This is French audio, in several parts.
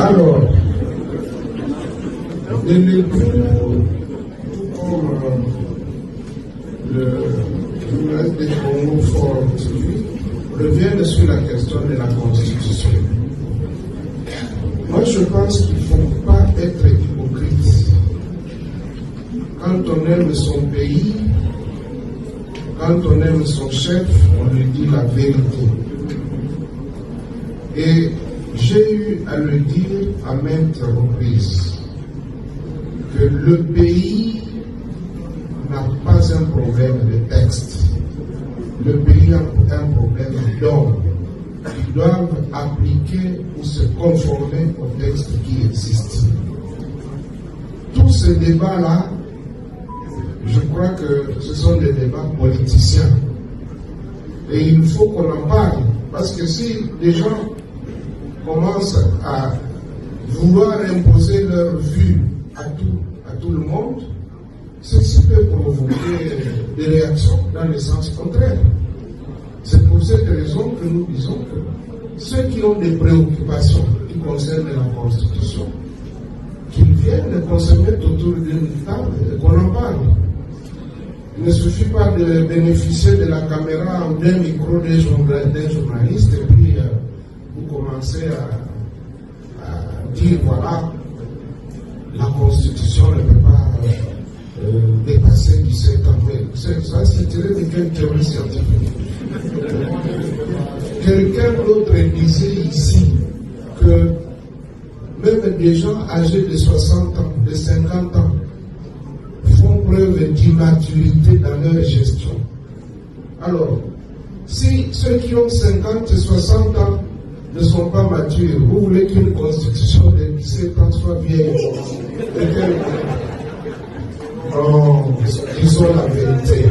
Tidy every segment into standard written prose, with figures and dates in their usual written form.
Alors, l'époux, comme le journaliste des Congo Fort revient sur la question de la Constitution. Moi, je pense qu'il ne faut pas être hypocrite. Quand on aime son pays, quand on aime son chef, on lui dit la vérité. Et j'ai eu à le dire à maintes reprises que le pays n'a pas un problème de texte. Le pays a un problème d'hommes qui doivent appliquer ou se conformer au texte qui existe. Tous ces débats-là, je crois que ce sont des débats politiciens. Et il faut qu'on en parle. Parce que si les gens commencent à vouloir imposer leur vue à tout le monde, ceci peut provoquer des réactions dans le sens contraire. C'est pour cette raison que nous disons que ceux qui ont des préoccupations qui concernent la Constitution, qu'ils viennent qu'on se mette autour d'une table et qu'on en parle. Il ne suffit pas de bénéficier de la caméra ou d'un micro d'un journaliste et puis vous commencez à dire voilà, la Constitution ne peut pas dépasser 17 ans. Ça, c'est tiré de quelle théorie scientifique? Quelqu'un d'autre disait ici que même des gens âgés de 60 ans, de 50 ans, font preuve d'immaturité dans leur gestion. Alors, si ceux qui ont 50 et 60 ans ne sont pas matures, vous voulez qu'une constitution de 17 ans soit vieille? Non, disons la vérité.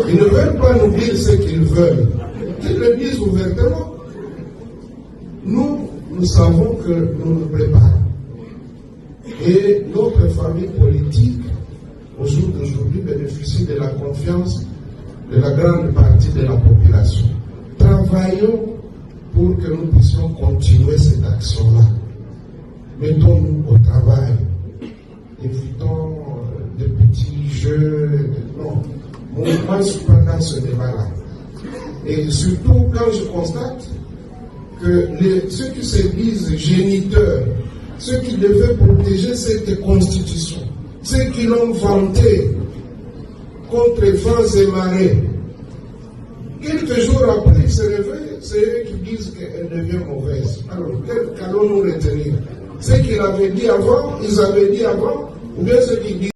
Ils ne veulent pas nous dire ce qu'ils veulent. Qu'ils le disent ouvertement. Nous savons que nous nous préparons. Et notre famille politique, au jour d'aujourd'hui, bénéficie de la confiance de la grande partie de la population. Travaillons pour que nous puissions continuer cette action-là. Mettons-nous au travail. Évitons des petits jeux. Non. Moi, je suis pas dans ce débat-là. Et surtout, quand je constate que ceux qui se disent géniteurs, ceux qui devaient protéger cette constitution, ceux qui l'ont vantée contre vents et marées, quelques jours après, ils se réveillent, c'est eux qui disent qu'elle devient mauvaise. Alors, qu'allons-nous retenir? Ceux qui l'avaient dit avant, ils avaient dit avant, ou bien ceux qui disent